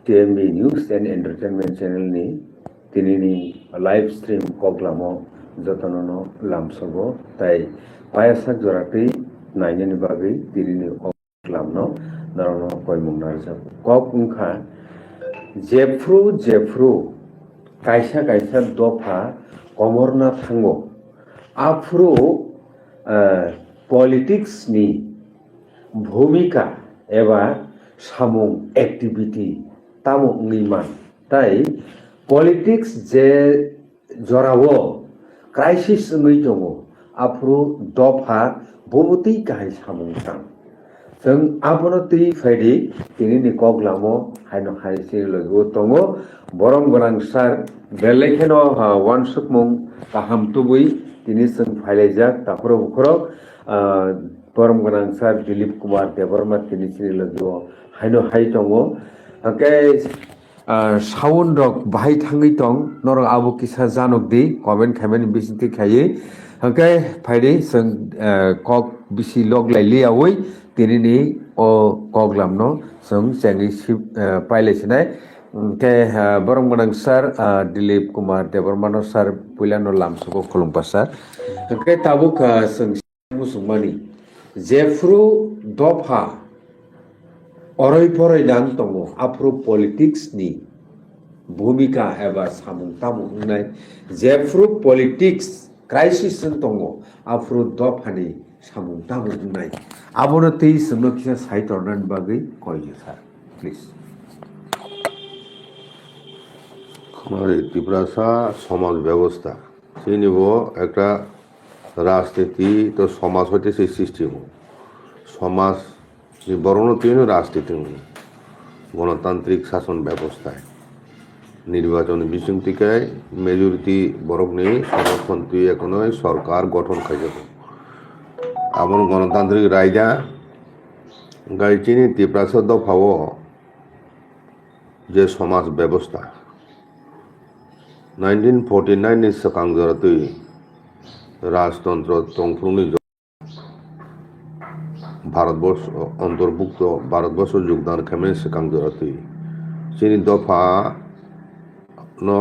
TMB News and Entertainment Channel ni tini ni live stream koglamo jotono lamsogo tai payasak jorati nainani bagi tini ni oglamno narono koimung narjak kok ungkha jefru kaisa dofa komorna thango afro politics ni ভূমিকা এবা সামুং activity তামো নিমান তাই politics যে জরাও crisis নই দङ আফ্রু দফা ববতি গাहाय সামুং तां जों आबनो तै फायदि तिनि कगलामो हायनो हायसे लोगो दङ बरम गोनां सार बेलेखेनो वानसुकमुं गाहाम तुबुइ तिनि जों फायलायजाक ताफोरो बुखरो परम गोनां सार दिलीप कुमार देबरमा तिनि लोगो हायनो हाय दङ ओके साउन्ड रक बाहाय थाङै दं नरं आबो किसा जानक दि कमेन्ट खायमेन बिसिति खायै ओके फायदि जों कक बिसि लग लायलि आवै तिनि नि ओ कगलामनो जों जेंगि पाइलेसिनाय ओके बरम गोनां सार दिलीप कुमार देबरमानो सार पुइलानो लामसुको खुलुमपा सार ओके ताबुक जों मुसुमानि जेफ्रु दफा अरय दां दङ आफ्रो पलिटिक्स नि भूमिका एबा सामुं तामुं होननाय जेफ्रु पलिटिक्स क्राइसिस दङ आफ्रो दफानि सामुं तामुं होननाय आबनो तै सोंनो किसा साइट अरनान बागै कयजे सार प्लिज हमारे त्रिपुरा সমাজ ব্যবস্থা চিনিব একটা রাজনীতি তো সমাজ হইতে সেই সৃষ্টি হব সমাজ বর্ণতীয় রাজনীতি গণতান্ত্রিক শাসন ব্যবস্থায় নির্বাচনী বিশৃঙ্খলায় মেজরিটি বরক নেই সমর্থন তুই এখন সরকার গঠন খাই যাব এমন গণতান্ত্রিক রায়জা গাইচিনি ত্রিপুরা দফাও যে সমাজ ব্যবস্থা 1949 नि सकांगजरतुई राजतंत्र तंफ्रुनि भारतवर्ष अंतर्भुक्त भारतवर्ष योगदान खामे सकांगजरतुई चिनि दफा न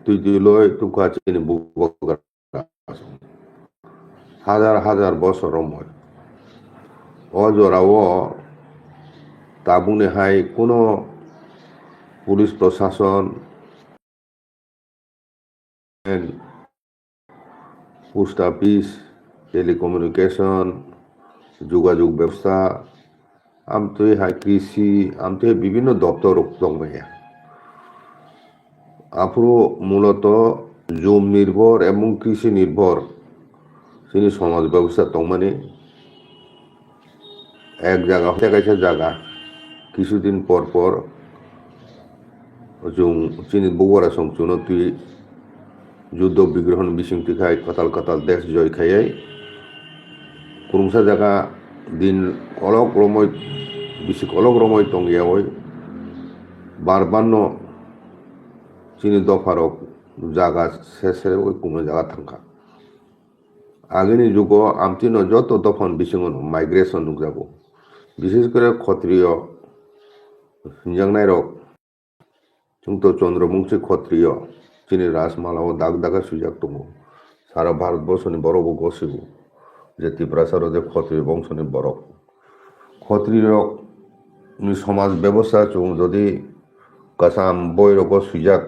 तुइलय तुका चिनि बुबगा हाजार बছর रमय अजराव ताबुने हाय कोनो पुलिस प्रशासन পোস্ট অফিস টেলিকমিউনিকেশন যোগাযোগ ব্যবস্থা আমতো হাই কৃষি আমতো বিভিন্ন দপ্তর দংমাইয়া আফ্রো মূলত জমি নির্ভর এবং কৃষি নির্ভর তিনি সমাজ ব্যবস্থা দংমানে এক জায়গা হতে গেছে জায়গা কিছুদিন পর जों चिनि बगरा संचुनो तुई যুদ্ধ বিগ্রহণ বিশৃঙ্খলি খাই কতাল দেশ জয় খাই কুরুংসা জায়গা দিন অলক রময় বেশি অলক রময় টঙ্গিয়া ওই বারবান্ন চিনি দফারক জায়গা শেষে ওই কুমে জায়গা থাকা আগেনি যুগ আমতিন যত দফান বিশৃঙ্খল মাইগ্রেশন নুকযাব বিশেষ করে ক্ষত্রিয় হিঞ্জাংনাই রক जोंथ चंद्रवंशी क्षत्रिय चिनि राजमालाव दाग सुजाक दङ सारा भारतवर्षनि बर'बो गसिबो जे त्रिपुरासाराव जे क्षत्रिय बंशनि बरफ क्षत्रियनि समाज व्यवस्था जों जदि गासाम बयरग सुजाक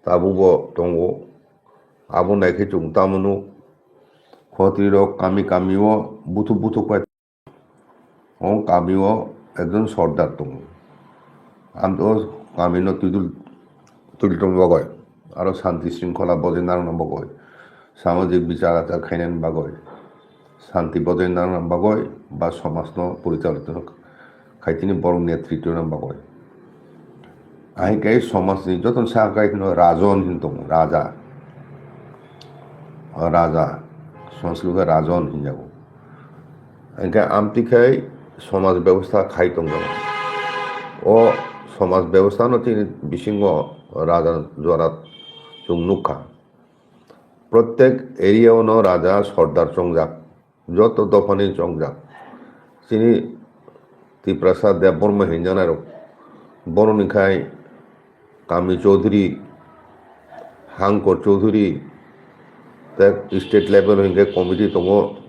ताबुबो दङ आबो नायखे जों तामनु क्षत्रिय कामिओ बुथु पाय कामिओ एकजन सरदार दङ आमतो कामिनो तुलिटं बागय आरो शांति शृंखला बजाय नारना बागय सामाजिक विचार आचार खायनायनि बागय शांति बजाय नारना बागय बा समाजनो परिचालित खायतिनि बर नेतृत्वनि बागय आहिकाय समाजनि जतन साकायनो राजन दङ राजा संस्कृत राजन हिनजागो आहिकाय आमतिखाय समाज व्यवस्था खाय दङ ओ समाज व्यवस्था তিনি বিশৃঙ্গ রাজা জরাত जों नुखा प्रत्येक एरियावनो राजा सरदार चंजाक যত দফানি চংজাক তিনি त्रिपुरा देबबर्मा हिंजानाय বরনিখাই কামি চৌধুরী হাঙ্কর চৌধুরী স্টেট লেভেল হিংকে কমিটি দङ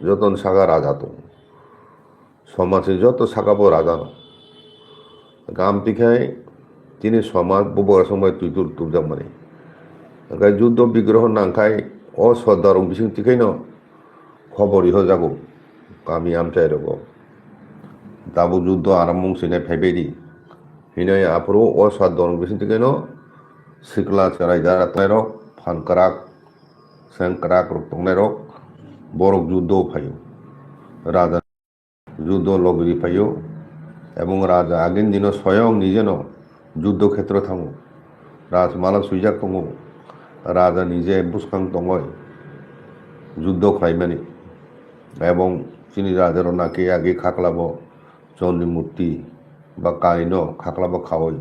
যতন সাগা রাজা দङ সমাজে যত সাগাবো রাজা গামতিখাই তিনি সমাজ ববর সময় তুইতুর তুবজাম মানে ওখানে যুদ্ধ বিগ্রহ নাংখাই অসদারং বিসিং তিখাইনো খবরই হজাগো গামি আমচাই রগো দাবো যুদ্ধ আরম্ভ সিনে ফেবেরি হিনয় আপরো অসাদারং বিসিং তিখাইনো সিকলা চারাই যারা তাইরক ফানকারাক সেংকারাক রক তংনাইরক বরক যুদ্ধ ফাইও রাজা যুদ্ধ লগরি ফাইও এবং রাজা আগের দিন স্বয়ং নিজেন যুদ্ধক্ষেত্র থামো রাজমালা সুইজাক দङ রাজা নিজে বুসখাং দङয় যুদ্ধ খাইমানি এবং চিনি রাজার নাকি আগে খাকলাব চন্দ্রী মূর্তি বা কাহিন খাকলাব খাওয়াই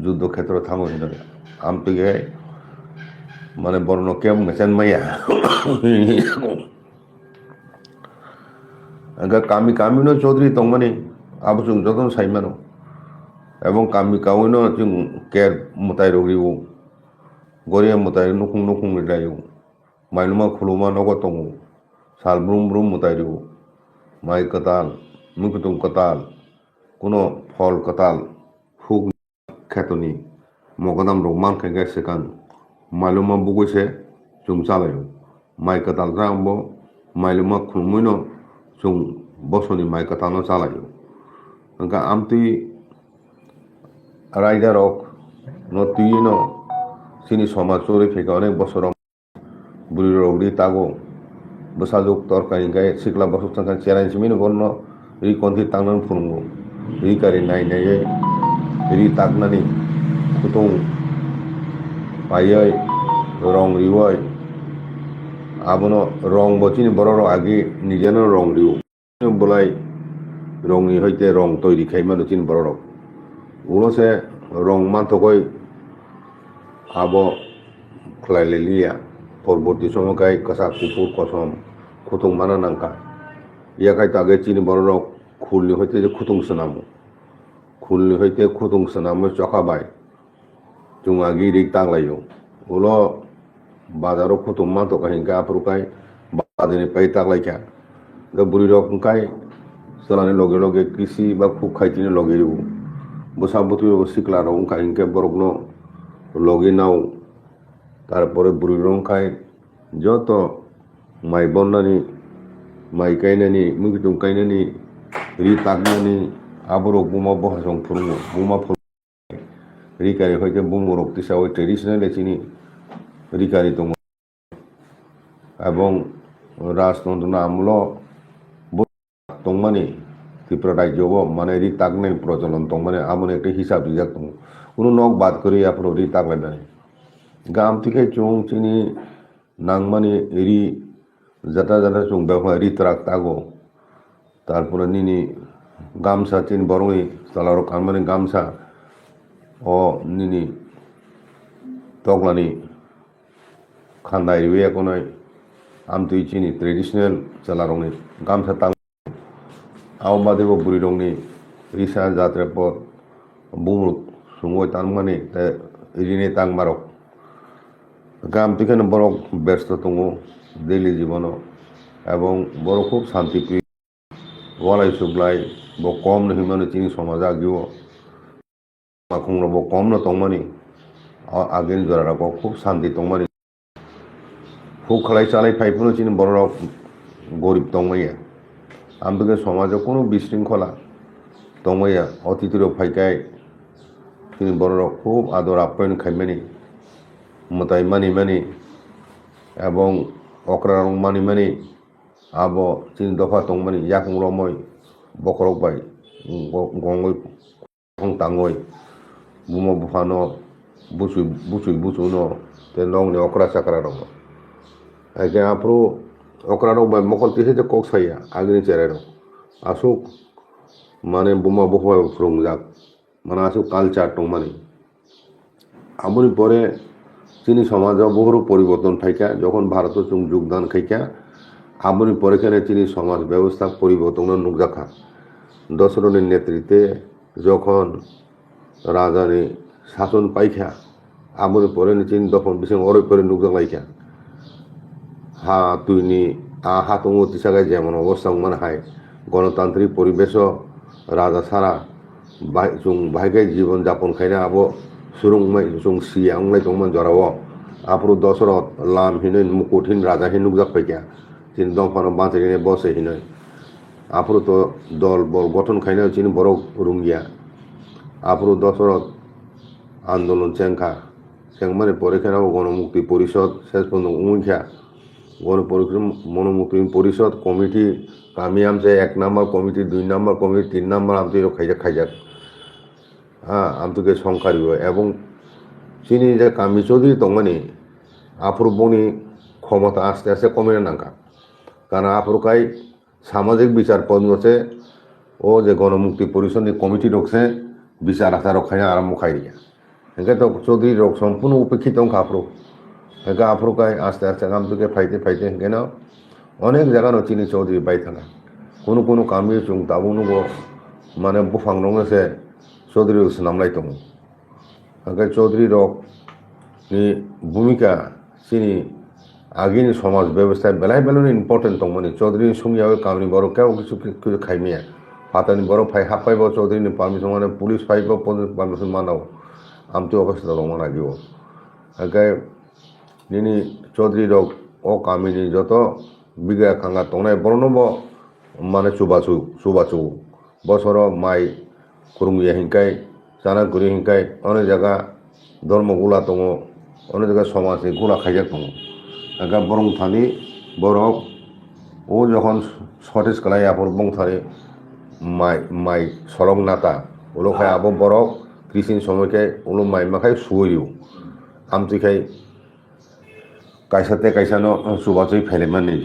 যুদ্ধক্ষেত্র থামো হিনরে আমতিকে মানে বর্ণ কেম গেছেন মাইয়া কামি কামিনো চৌধুরী দংমানি আবু जों যতন সাইমানো এবং কামি কাউইনো जों কের মুতাই রগরিও গরিয়া মুতাই নুকুং নুকুং রিলাইও মাইনুমা খুলুমা নগ দङ সাল ব্রুম ব্রুম মুতাইরিও মাই কতাল মুকুতুম কতাল কোনো ফল কতাল হুক খ্যাতনি মগদাম রহমান খেগে সেকান মাইলুমা বুগৈছে जों চালাयो মাই কতাল জাংবো মাইলুমা খুলমুইনো जों বসনি মাই কতানো চালাयो ওনকা আমতি রাইডারক নতুইনো চিনি সমাজ চলে ফেকা অনেক বছর বুড়ি রগড়ি তাগো বসাজুক তরকারি গায়ে সিকলা বসক থাকা চেরাই চিমিনো বর্ণ রি কন্থি তাংনান ফুরঙ্গো রি কারি নাই নাই রি তাগনানি খুতুং পাইয়াই রং রিওয়াই আবনো রং বচিনি বড় আগে নিজেনো রং রিও বলাই রংনি হইতে রং তৈরি খাইমানো চিন বড় উনসে রং মানথকই আব খলাইলিয়া পরবর্তী সময়কাই কসা কুকুর কসম খুতুং মানা নাংকা ইয়াকাই তাগে চিনি বড় খুলনি হইতে যে খুতুং সোনামো খুলনি হইতে খুতুং সোনামো চকাবাই जों आगे रिक तांगलायो उलो बाजारो खुतुम मानथका हिंका आफरुकाय बाजारनि पाइ तांगलायखा दा बुरि रकमकाय सोलानि लगे लगे कृषि बा खुब खाइतिनि लगे रिउ বসা বতু সিকলা রং কাহিনকে বরগ্ন লগে নাও তারপরে বুড়ি রং খাই যত মাই বন্নানি মাই গাইনানি মুগিতুম গাইনানি রি তাগনানি আবরক বুমা বহাসং ফুরুঙ্গো বুমা রিকারি হইতে বুমু রক্তিসা ওই ট্রেডিশনাল চিনি রিকারি দङ এবং রাজতন্ত্র আমল দংমানি ত্রিপুরা রাজ্যব মানে রি তাগনাই প্রচলন দং মানে আমন একটা হিসাব রিজাক দङ কোনো নক বাদ করে আপনার রি তাগলাইনানি গাম থেকে চুং চিনি নাংমানি রি যাতা যাতা চুং ব্যবহার রি ট্রাক তাগো তারপরে নিনি গামছা চিনি বরঙি সালার কানমানি গামছা ও নিনি তগলানি খান্দাই রিবে কোনাই আমতুই চিনি ট্রেডিশনাল চালারংনি গামছা তাং আও বাদেবো বুড়ি রংনি রিসা যাত্রা পর বুমরুক সুঙ্গই তাংমানি রিনে তাংমারক গাম তিখানে বড় ব্যস্ত দङ ডেইলি জীবন এবং বড় খুব শান্তিপ্রিয় গলাই সুগলাই ব কম নহিমানো চিনি সমাজ আগিও মাখুংরব কম ন দংমানি আগের জরারাক খুব শান্তি দংমানি খুব খালাই চালাই ফাইফুনো চিনি বড় গরিব দংমাইয়া আমতকে সমাজে কোনো বিশৃঙ্খলা দংমাইয়া অতিথির ফাইকাই চিনি বড় খুব আদর আপ্যায়ন খাইমানি মতাই মানি মানি এবং অকরা রং মানি মানি আব চিনি দফা দংমানি ইয়াকুং রময় বকরক বাই গঙ্গই তাঙ্গই বুমা বুফানো বুচুই বুচুনো তে নংনি অকরা চাকরা রং আগে আপরো অকরা রং বাই মকল তিসে যে কক সাইয়া আগনি চেরাই রং আসুক মানে বুমা বুফা রংজাক মানে আসুক কালচার দংমানি আমনি পরে চিনি সমাজ বহু পরিবর্তন ফাইকা যখন ভারত যোগদান খাইকা আমনি পরে কেনে চিনি সমাজ ব্যবস্থা পরিবর্তন নুকজাখা দশরথের নেতৃত্বে যখন রাজানি শাসন পাইখা আমরে পরে চিন দফন বিসং অরে পরে নুকজং লাইখা হা তুইনি হাতঙ্গ তিসাগায় যেমন অবস্থা মানে হাই গণতান্ত্রিক পরিবেশ রাজা সারা ভাইগাই জীবন যাপন খাইনা আবো সুরুংমাই সুং সিয়া अंगलाय दंमोन जराव आप्रो दशरथ लाम हिनै मुकुटहीन राजा हिन नुकजाक पाइका चिन दंफानो बाँचेने बसे हिनै आप्रो तो दल बल गठन खाइना चिन बरक रुंगिया आप्रो दशरथ आंदोलन चेंखा चेंमाने परेखाना गणमुक्ति परिषद शेष पर्यন্ত उमुखा गणमुक्ति परिषद कमिटी कामी आमचे 1 number committee 2 number committee 3 number आमचे खाइजाक हाँ आमतुके संखारिब एवं चिनी जे कामी चौधरी दंमानि आफुरबंनि क्षमता आस्ते आस्ते कमिनो नांगा कारण आफुरकाय सामाजिक বিচার पद्धति ओ जे गणमुक्ति परिषदनि कमिटी रखसे বিচার आचार रखायना आरम्भ खाइरिया एंखे तो चौधरी रक सम्पूर्ण उपेक्षित दंखा आफुर एंखे आफुरकाय आस्ते आस्ते आमतुके फाइते एंखेनो अनेक जायगानो चिनी चौधरी बाय थाङा कोनो कामी जों दाबुनुगो माने बुफां दंसे चौधरी नामलाय दङ ओंखाय चौधरी रक नि भूमिका चिनी आगिनि समाज व्यवस्था बेलाय बेलायनि इम्पर्टेन्ट दंमोन चौधरी संगियाव कामनि बर केव किछु खाइमिया फातानि बर फाइ हाबफाइब चौधरीनि पारमिसन माने पुलिस फाइब पारमिसन मानाव आमति अवस्था दंमोन आगिव ओंखाय निनि चौधरी रक ओ कामिनि जत बिगा खांगा दंनाय बरनब माने सुबाचु बसर माइ खुरुंगिया हिंखाय जाना गुरि हिंखाय अनेक जायगा धर्म गुला दङ अनेक जायगा समाजनि गुला खाइजाक दङ ओंखाय बरंथानि बरक ओ जखन सतेज खालाय आफर बंथानि माइ सलं नाता उलखाय आबो बरक कृषिनि समयखाय उल माइ माखाय सुयो आमतिखाय कायसाते कायसानो सुबाचै फैलेमानि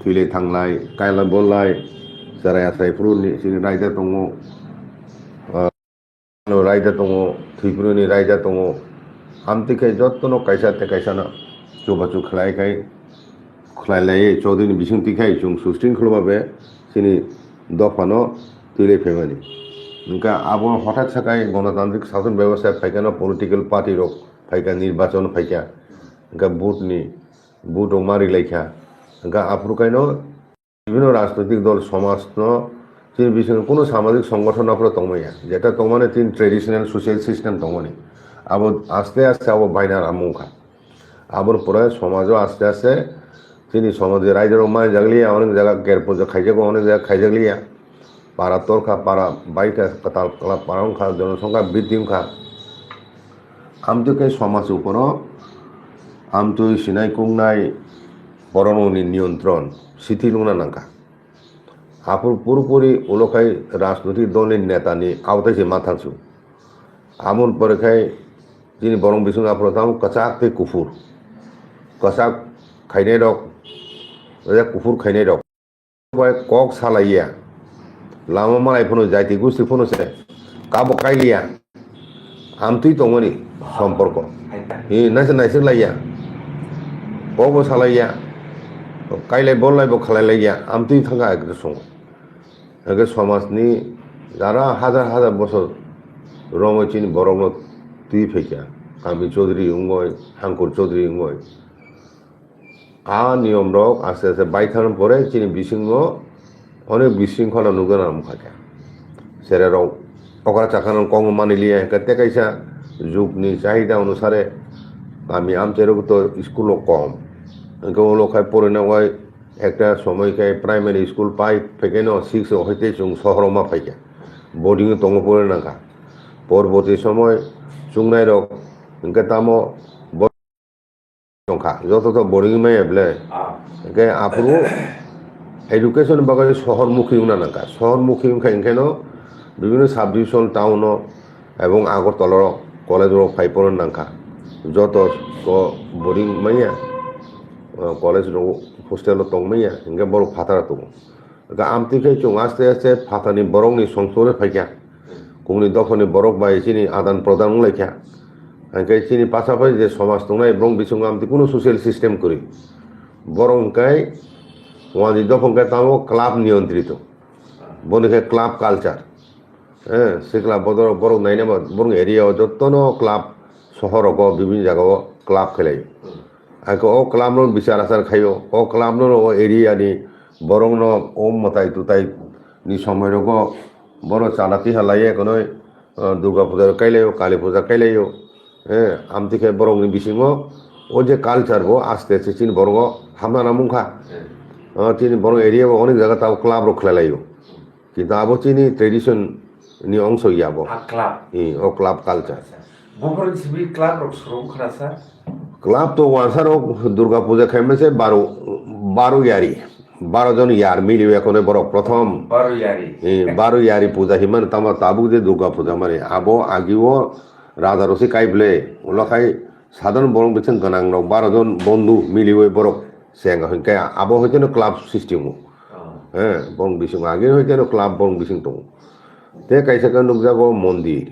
थैले थांलाय कायला बोलाय जाराय आथ्रायफोरनि जोंनि रायजो दङ रायजा दङ थैफुरनि रायजा दङ आमतिखाय जत्तनो कायसाते कायसानो सुबाचु खलायलायै चौधरीनि बिसुंथिखाय जों सुस्रिंखलभाबे जोंनि दफानो थैले फैमानि ओंखाय आबो हठाৎ साखाय गणतांत्रिक शासन व्यवस्था फाइखानो पलिटिकल पार्टी रक फाइखा निर्वाचन फाइखा ओंखाय बुथ मारि लायखा ओंखाय आफुरखायनो বিভিন্ন রাজনৈতিক দল সমাজनो তিনি বিশেষ কোনো সামাজিক সংগঠন আপনার দंमैया যেটা দंमाने तीन ट्रेडिशनल सोशल सिस्टम दंमाने अब आस्ते आस्ते अब बायना आमुखा आबर परे समाजो आस्ते आस्ते তিনি সমাজে রাইজের মাই জাগলিয়া অনেক জায়গা কেরপোজ খাইজাগো অনেক জায়গা খাইজাগলিয়া পাড়া তরখা পাড়া বাইকা কাতাল কলা পাড়াংখা জনসংখ্যা বৃদ্ধিংখা আমতুকে সমাজ উপর আমতু সিনাই কুংনাই বরণनि नियन्त्रण शिथिलुना नांखा आफुर पुरোপুরি उलखाय राजनैतिक दलनि नेतानि आवतायसे माथांसु आमन परेखाय जिनि बरं बिसुं आफुर ताम कचाकते कुफुर कचाक खाइनाय रक कुफुर खाइनाय रक कक सालाइया लामा मालायफोरनो जायति गुस्थिफोरनोसे काबो काइलिया आमतुइ दंमोनि सम्पर्क नायसोर लाइया बबो सालाइया कायलाय बोलायबो खालायलाइया आमतुइ थांगा एक सङ एके समाजनि जारा हाजार बছর रमैचिनि बरंनो तुइ फैखा कामी चौधरी उंगय हांकुर चौधरी उंगय आ नियम रक आस्ते आस्ते बायथान परे चिनि बिसिङो अनेक बिसिंखला नुगोन आमखाखा सेराव अकरा चाखान कङ मानिलिया कते कैसा जुगनि चाहिदा अनुसारे कामी आमचेरबो तो स्कुल कम गौलखाय पढ़नाय एक समयखाय प्राइमारि स्कुल पाइ फैखायनो 6 हयते जों सहरमा फैखा बोर्डिं दङ पढ़नांखा परवर्ती समय चुंनाय रक ओंखाय तामो दंखा जत बोर्डिं माय एब्ले ओंखाय आफुरु एडुकेशन बागै शहरमुखी नांखा शहरमुखी ओंखायनो विभिन्न साब डिविजन टाउन एवं आगरतला कलेज फाइ पढ़नांखा जत बोर्डिं माया कलेज हस्टेल दंमैया इनके बर फातारा दङ आमतिखाय जों आस्ते आस्ते फातानि बरंनि संसरे फैखा कुंनि दफानि बरक बाय चिनि आदान प्रदान लायखा ओंखाय चिनि पासापासि जे समाज दंनाय बरं बिसुं आमति कुनु सोशल सिस्टेम करि बरंखाय वानि दफांखाय तामो क्लाब नियंत्रित बनिखाय क्लाब कालचार সে ক্লাব বড় নাই না বরং এরিয়া যতনো ক্লাব শহরক বিভিন্ন জায়গাও ক্লাব খেলাই আগে ও ক্লাব নো বিচার আচার খাইও ও ক্লাব নো ও এরিয়ানি বরং ন ও মতাই তুতাই নি সময় রগ বড় চালাতি হালাইয়ে কোনো দুর্গা পূজার কাইলাইও কালী পূজা কাইলাইও আমতিকে বরং নি বিসিঙো ও যে কালচার গো আস্তে আস্তে চিন বরং হামনা নামুখা চিনি বরং এরিয়া অনেক জায়গা তাও ক্লাব রো খেলাইও কিন্তু আবো চিনি ট্রেডিশন ni অংশ ইয়াবো ক্লাব ও ক্লাব কালচার বহর সিবি ক্লাব রক সরম খারাসা ক্লাব তো ওয়ানসার দুর্গা পূজা খাইমেছে 12 ইয়ারি 12 জন ইয়ার মিলিও এখন বড় প্রথম 12 ইয়ারি 12 ইয়ারি পূজা হিমান তামা তাবু যে দুর্গা পূজা মানে আবো আগিও রাজা রসি কাইবলে ওলাখাই সাধারণ বরং বেছেন গনাং 12 জন বন্ধু মিলিও বড় সেঙ্গা হইকে আবো হইতে ক্লাব সিস্টেম বং বিসিং আগে হইতে ক্লাব বং বিসিং দङ তে কাইসাকা নুকজাগো মন্দির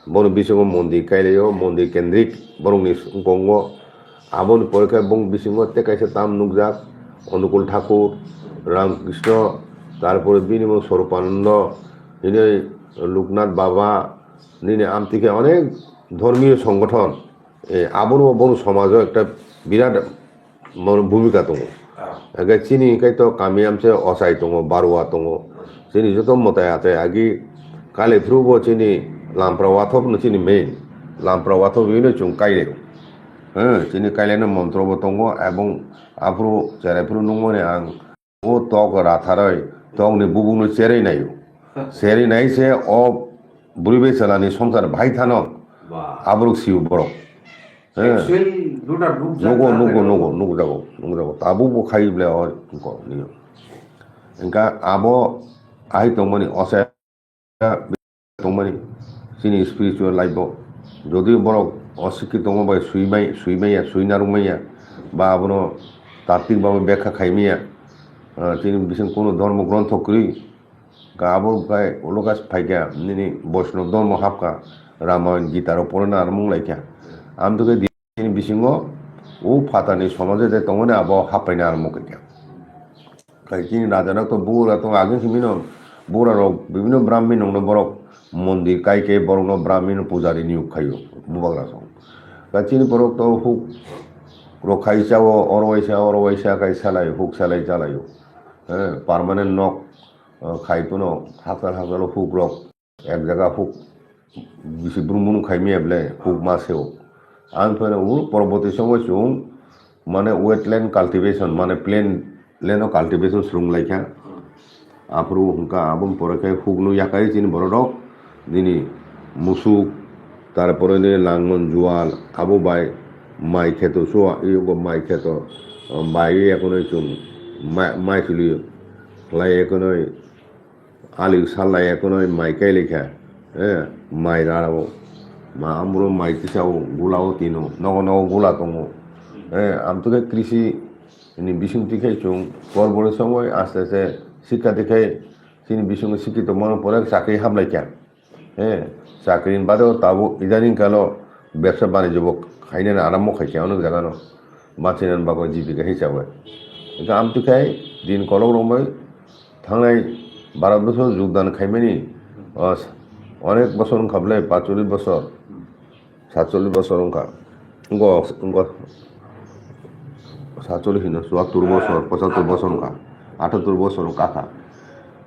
বন বিসিং মন্দির কাইলেও মন্দির কেন্দ্রিক বরং নি গঙ্গ আবন পরীক্ষা বং বিসিং তে কাইসা তাম নুকজাক অনুকূল ঠাকুর রামকৃষ্ণ তারপরে বিনিময় স্বরূপানন্দ নিনে লোকনাথ বাবা নিনে আমতিকে অনেক ধর্মীয় সংগঠন আবন ও বন সমাজও একটা বিরাট ভূমিকা দङ আগে চিনি কাইতো কামি আমছে অসাই দङ বারোয়া দङ চিনি যত মতায় আছে আগে কালে ফ্রুবো চিনি লামপ্রা ওয়াথপ চিনি মেইন লামপ্রা ওয়াথপ ইউনে চুং কাইলে চিনি কাইলেনো মন্ত্রবো দङ এবং আফ্রু চেরাইফ্রু নংমনে আং ও তক রাথারই তকনি বুবুনো চেরাই নাইও চেরাই নাইছে অ বুড়িবে চালানি সংসার ভাই থানো আবরুক সিউ বড় নগো নগো নগো নগো যাবো তাবু বো খাইবলে অ নিও এনকা আবো আহি দংমানি অসে দংমানি চিনি স্পিরিচুয়াল লাইফ যদিও বড় অশিক্ষিত দङ বা সুইমাইয়া সুইনারুমাইয়া বা আবনো তাত্ত্বিকভাবে ব্যাখ্যা খাইমিয়া তিনি বিশেষ কোনো ধর্মগ্রন্থ করি আবর গায়ে ওলোকাস ফাইকা নিনি বৈষ্ণব ধর্ম হাফকা রামায়ণ গীতার পড়ে না আর মুংলাইকা আমি তোকে তিনি বিসিং ও ফাতানি সমাজে যে তখন আবহাওয়া হাফাইনা আর মুখে তিনি রাজারা তো বউরা তো আগে সিমিন বউরারও বিভিন্ন ব্রাহ্মণ বড় মন্দির কাইকে বড় ব্রাহ্মণ পূজারি নিয়োগ খাইও বুবাগরা সং চিনি বড় তো হুক রখাইসাও অরওয়াইসা কাই সালাই হুক সালাই চালাইও পার্মানেন্ট নক খাইতো হাজার হুক রক এক জায়গা হুক বেশি ব্রুমুন খাইমিয়া বলে হুক মাসেও আন ফেনে পরবর্তী সময় সুং মানে ওয়েটল্যান্ড কাল্টিভেশন মানে প্লেন ল্যান্ড কাল্টিভেশন সুরুং লাইকা আফ্রু হুঙ্কা আবম পরে হুক নু ইয়াকাই চিনি বড় রক দিনি মুসুক তারপরে লাংমন জোয়াল আবু বাই মাই খেতো সোয়া ইয়োগ মাই খেতো বাই এখনই চুন মাই চুলি লাই এখনই আলি সাল্লাই এখনই মাই কাই লেখা মাই রাড়াবো মা আমরো মাই কিসাও গুলাও তিনো নগ নগ গুলা দङ আমি তোকে কৃষি বিসুংতি খাই চুং পরবর্তী সময় আস্তে আস্তে শিক্ষা দেখাই তিনি বিসুংে শিক্ষিত মনে পড়ে চাকরি হামলাইকা চাকরির বাদেও তাবো ইদানিং কালো ব্যবসা বাণিজ্য খাইনাनै আরাম্ভ খাইছে অনেক জায়গানো মাছিনাन বাবা জীবিকা হিসাবে এটা আমতি খাই দিন কলক রমাই থাंनाय 12 বছর যোগদান খাইমানি অনেক বছর খাবলে 45 বছর 47 বছর অঙ্কা 47 হিন 74 বছর 75 বছর অঙ্কা 78 বছর কাকা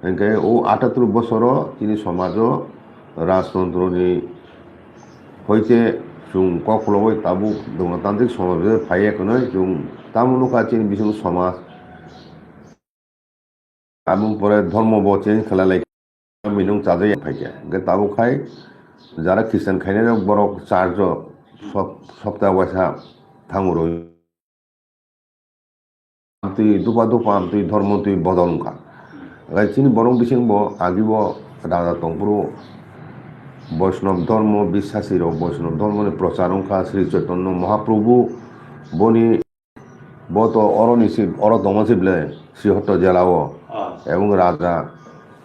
এনকে ও 78 বছর তিনি সমাজ রাজতন্ত্রনি হইতে जों कखलबो ताबु गणतान्त्रिक समाज फाइयाखौनो जों तामुनुखा चिन बिसुं समाज आमुं परे धर्मबो चेंज खालायलाय मिनुं चाजाय फाइया गे ताबुखाय যারা খ্রিস্টান খাইনে বড় চার্জ সপ্তাহ পয়সা থাঙুর তুই দুপা দুপা তুই ধর্ম তুই বদলখা চিনি বরং বিসিংব আগিব রাজা তংপুর বৈষ্ণব ধর্ম বিশ্বাসীর বৈষ্ণব ধর্মের প্রচারংখা শ্রী চৈতন্য মহাপ্রভু বনি বত অরনিশিব অর দমশিবলে শ্রীহট্ট জেলাও এবং রাজা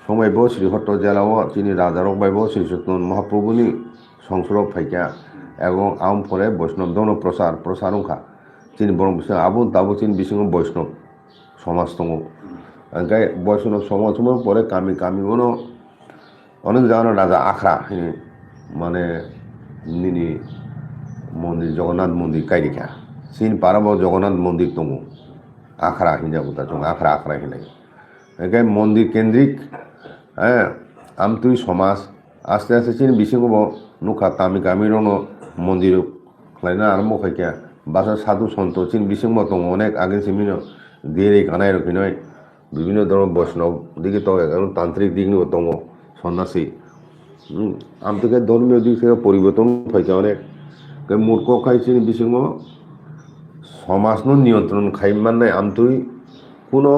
সময়ব শ্রীহট্ট জেলাও তিনি রাজার বাইব শ্রী চৈতন্য মহাপ্রভুনি সংসর ফাইকা এবং আম পরে বৈষ্ণব ধর্ম প্রসারংখা তিনি বরং বিসিং আবুন তাবু তিনি বিসিং বৈষ্ণব সমাজ দङ ओंखाय বৈষ্ণব সমাজ পরে কামি কামিবনো অনেক জায়গায় রাজা আখড়া মানে নিনি মন্দির জগন্নাথ মন্দির কাইরিখা সিন পারাব জগন্নাথ মন্দির দङ আখড়া হিনজাবুতা जों আখড়া আখড়া হিনাই এখানে মন্দির কেন্দ্রিক হ্যাঁ আমতুই সমাজ আস্তে আস্তে চিন বিসিঙ্গব নুখা তামি গামিরন মন্দির খাইনা আরম্ভ খাইকা বাসা সাধু সন্ত চিন বিসিঙ্গ দङ অনেক আগে সিমিন দিয়ে কানাই রকিনয় বিভিন্ন ধরনের বৈষ্ণব দিকে তো এখন তান্ত্রিক দিক নিয়ে দङ সন্ন্যাসী আমতুকে ধর্মীয় দিক থেকে পরিবর্তন ফাইকা অনেক মূর্খ খাইছি বিসিঙ্গ সমাজ নিয়ন্ত্রণ খাই মানে আমতুই কোনো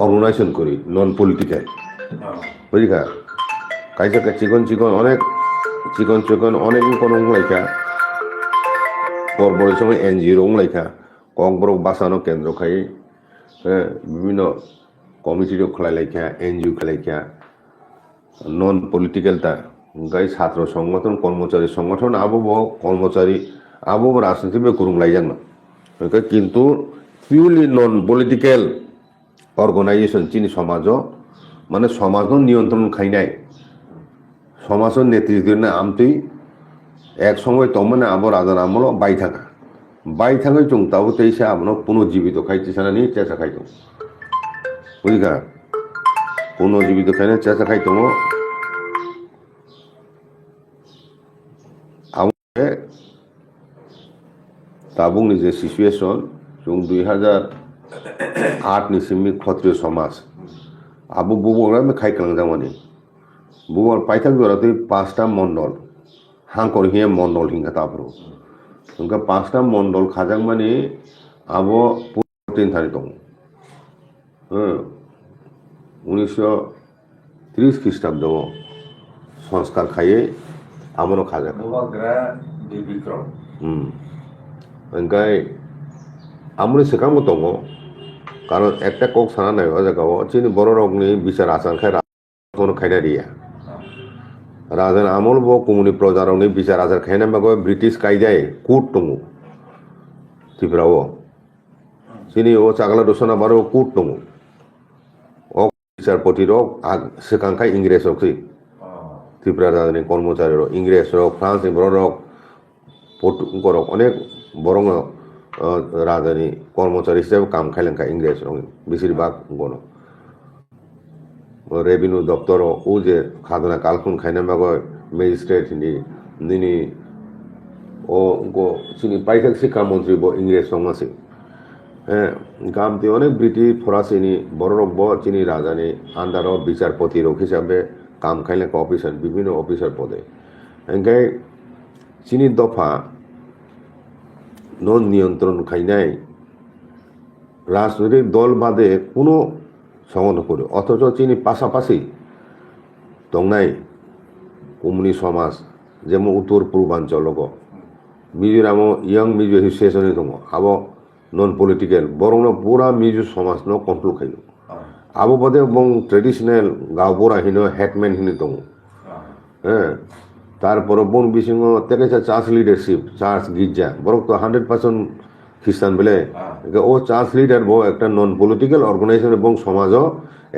অর্গানাইজেশন করি নন পলিটিক্যাল বুঝিকা কাইসা চিকন চিকন অনেক চিকন চিকন অনেক কোনো লাইকা বড় সময় এনজিও লাইকা কংবরক বাঁচানো কেন্দ্র খাই বিভিন্ন কমিটিরও খেলাই লাইকা এনজিও খেলাইকা নন পলিটিক্যালটা গাই ছাত্র সংগঠন কর্মচারী সংগঠন আবো কর্মচারী আবো রাজনীতি করুম লাইজাং না কিন্তু পিউরলি নন পলিটিক্যাল অর্গানাইজেশন চিনি সমাজ মানে সমাজ নিয়ন্ত্রণ খাই নাই সমাজের নেতৃত্ব আমতুই এক সময় তো মানে আবার রাজার আমল বাই থাকাই চং তাও তেইসে আপনার পুনর্জীবিত খাইতে সানা নিয়ে চেঁচা খাইতো বুঝিকা পুনর্জীবিত খাই না চেঁচা খাইতো তাবুংনি যে সিচুয়েশন जों 2008 सिमनि क्षत्रिय समाज आबो बुबोरा खाइखांजामानि बुबोर पाइथाक जराते 5टा मण्डल हांकर हिया मण्डल हिंगा ताब्रो उनका 5टा मण्डल खाजांमानि आबो पुतिन थानि दं 1930 ख्रीष्टाब्द संस्कार खाये आमनो खाजा বিক্রম ओंखाय आमनो सेखांबो दङ কারণ একটা কক সানা নাই ওই জায়গাও চিনি বড় রকমনি বিচার আচার খাই রাজন খাইনা দিয়া রাজন আমল ব কমুনি প্রজারংনি বিচার আচার খাইনা বাগো ব্রিটিশ কায়দায় কুট দङ ত্রিপুরাও চিনি ও চাগলা দোসনা বারো কুট দङ ও বিচারপতির সেখানকাই ইংরেজ হকসি ত্রিপুরা রাজনী কর্মচারীর ইংরেজ রক ফ্রান্স বড় রক পর্তুগল অনেক বড় রাজধানী কর্মচারী হিসেবে কাম খাইলেন ইংরেজ বেশিরভাগ গণ রেভিনিউ দপ্তর ও যে খাজনা কালখুন খাইনা বাগয় ম্যাজিস্ট্রেট নিনি ও চিনি পাইথাক শিক্ষামন্ত্রী ইংরেজ সমাসি হ্যাঁ গামতে অনেক ব্রিটিশ ফরাসিনি বড় রক চিনি রাজধানী আন্ডার বিচারপতি রক হিসাবে কাম খাইলেন অফিসার বিভিন্ন অফিসার পদে এনকাই চিনি দফা নন নিয়ন্ত্রণ খাইনাই রাজনৈতিক দল বাদে কোনো সংগঠন করে অথচ চিনি পাশাপাশি দংনাই কমিউনি সমাজ যেমন উত্তর পূর্বাঞ্চল মিজোরামও ইয়ং মিজো এসোসিয়েশনে দङ আবো নন পলিটিক্যাল বরং পুরা মিজো সমাজ কন্ট্রোল খাইল আবো বাদে বং ট্রেডিশনাল গাঁওবুড়া হিনো হেডম্যান হিনি দङ হ্যাঁ তারপর বন বিসিং তেকেছা চার্চ লিডারশিপ চার্চ গির্জা বরং তো 100% খ্রিস্টান বলে ও চার্চ লিডার বো একটা নন পলিটিক্যাল অর্গানাইজেশন এবং সমাজ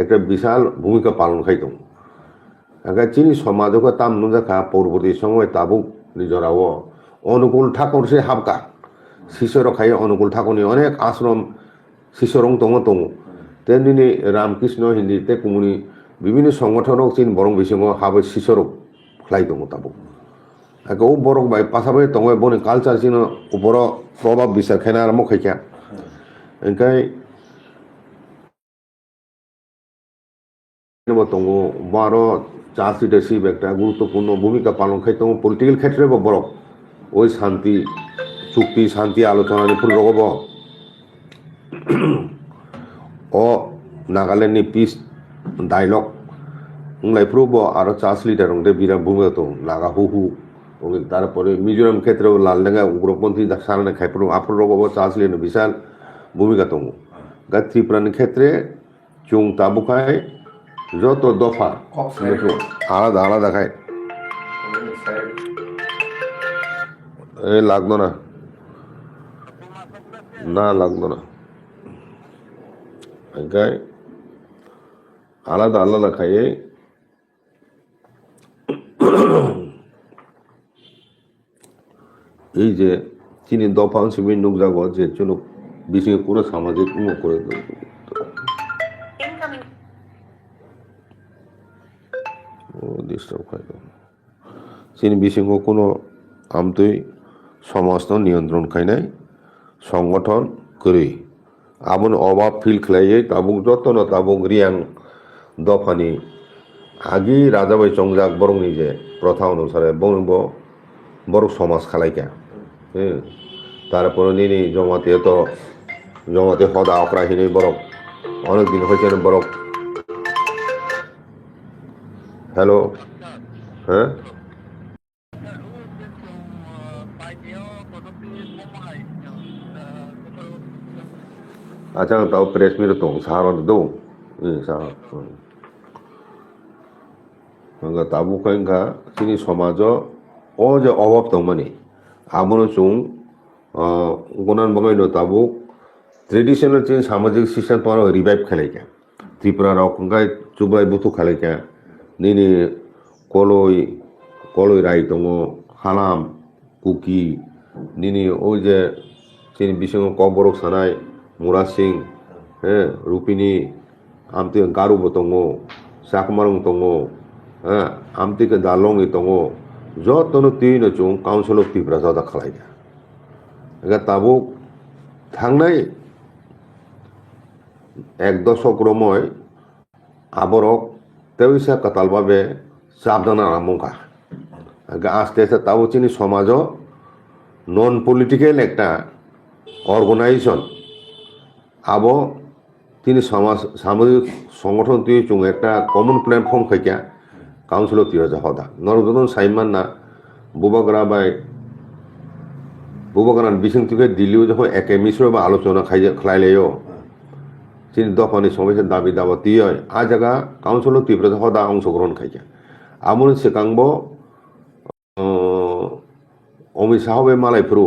একটা বিশাল ভূমিকা পালন খাইত চিনি সমাজকে তাম নুজাখা পরবর্তী সময় তাবুক নিজরাও অনুকূল ঠাকুর সে হাবকা শিষ্যর খাই অনুকূল ঠাকুরনি অনেক আশ্রম শিষ্যরং দङ তেমনি রামকৃষ্ণ হিন্দিতে কুমুনি বিভিন্ন সংগঠনক চিন বরং বিসিং হাবে শিষ্যরক খাই দङ তাবুক ও বরক বাই পাশাপাশি দङ বনি কালচার চিন উপর প্রভাব বিচার খাইনা আরম্ভ খাইকা ओंखाय दङ बारो চার্চ লিডারশিপ একটা গুরুত্বপূর্ণ ভূমিকা পালন খাই দङ পলিটিক্যাল ক্ষেত্রে বরক ওই শান্তি চুক্তি শান্তি আলোচনা ফুলরকব ও নাগাল্যান্ডনি পিস ডায়লগ লাইফ্রুব আরো চার্চ লিডার বিরাট ভূমিকা দङ নাগা হুহু তারপরে মিজোরাম ক্ষেত্রেও লালডাঙ্গা উগ্রপন্থী সারানে খাইপুর আফুররকব চার্চ লিডার বিশাল ভূমিকা দङ ত্রিপুরানি ক্ষেত্রে চুং তাবুকায় যত দফা আলাদা আলাদা খায় লাগতো না লাগতো না আলাদা আলাদা খাইয়ে এই যে চিনি দফা সিমেন্ট নুকজাগ যে জন্য বিশেষ করে সামাজিক করে ডিস্টার্ব হয় চিনি বিশেষ কোনো আমতই সমাজ নিয়ন্ত্রণ খাইনাই সংগঠন করে আবন অভাব ফিল খাইয়ে তাবুক যত্ন তাবুক রিয়াং দফানি আগে রাজাবাই চংজাক বরংনি যে প্রথা অনুসারে বরংব বড় সমাজ খালাইকা তারপরে নিনি জমাতে হদা অকরা হিনে বরক অনেকদিন হয়েছে বরক হ্যালো হ্যাঁ আচ্ছা তাও প্রেস মিট দं সাহারন দं সাহা তাবুখাইনকা जोंनि समाजाव जे अभाब दंमानि आबोनो जों गनान बगायनो ताबुक ट्रेडिशनल जों सामाजिक सिस्टेम तो रिवाइव खालायका त्रिपुरा रावखांगाय जुबाय बुथु खालायका निनि कलय राय दङ हालाम कुकी निनि ओ जे जोंनि बिसिङाव कबरक सानाय मुरा सिं रुपिनी आमते गारुबो दङ साकमारं दङ आमते दालंग दङ जतनो तीनो जों काउन्सिल अफ त्रिपुरा जदा खालायका एगा ताबुक थांनाय एक दशक रमय आबरक तेवैसा कतालबाबे साबधान आरामंका आस्ते आस्ते ताबो चिनि समाज नन पलिटिकल एक अर्गनाइजेशन आबो তিনি সামাজিক সংগঠন তুই চুং একটা কমন প্ল্যাটফর্ম খাইকা কাউন্সিল অফ ত্রিপুরা হদা নরদন সাইমান না বুবাগান বিসিং তুকে দিল্লিও যখন একে মিশ্র বা আলোচনা খাইলেও তিনি দফানি সমস্যার দাবি দাবা তুই আ জায়গা কাউন্সিল অফ ত্রিপুরা হদা অংশগ্রহণ খাইকা আমন সেকাংব অমিত শাহ বে মালাইফ্রু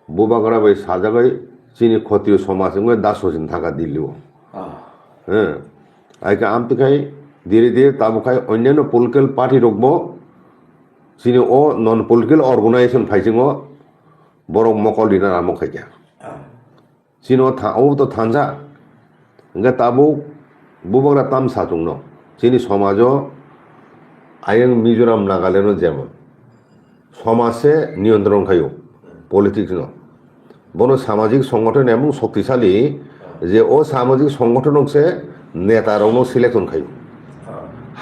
বুবাগারা বে সাজাগাই চিনি ক্ষত্রিয় সমাজ দাস হয়েছেন থাকা দিল্লিও আইকে আমতখাই ধীরে ধীরে তাবুখাই অন্যান্য পলিটিক্যাল পার্টি রকম চিনি ও নন পলিটিক্যাল অর্গানাইজেশন ফাইজিং বরং মকল দিনার আমক খাইকা চিনি ও তো থানজা ইংকা তাবুক বুবগরা তাম সাতুং ন চিনি সমাজ আইং মিজোরাম নাগাল্যান্ড যেমন সমাজে নিয়ন্ত্রণ খাইও পলিটিক্স ন বনো সামাজিক সংগঠন এমন শক্তিশালী যে ও সামাজিক সংগঠন সে নেতারও সিলেকশন খাই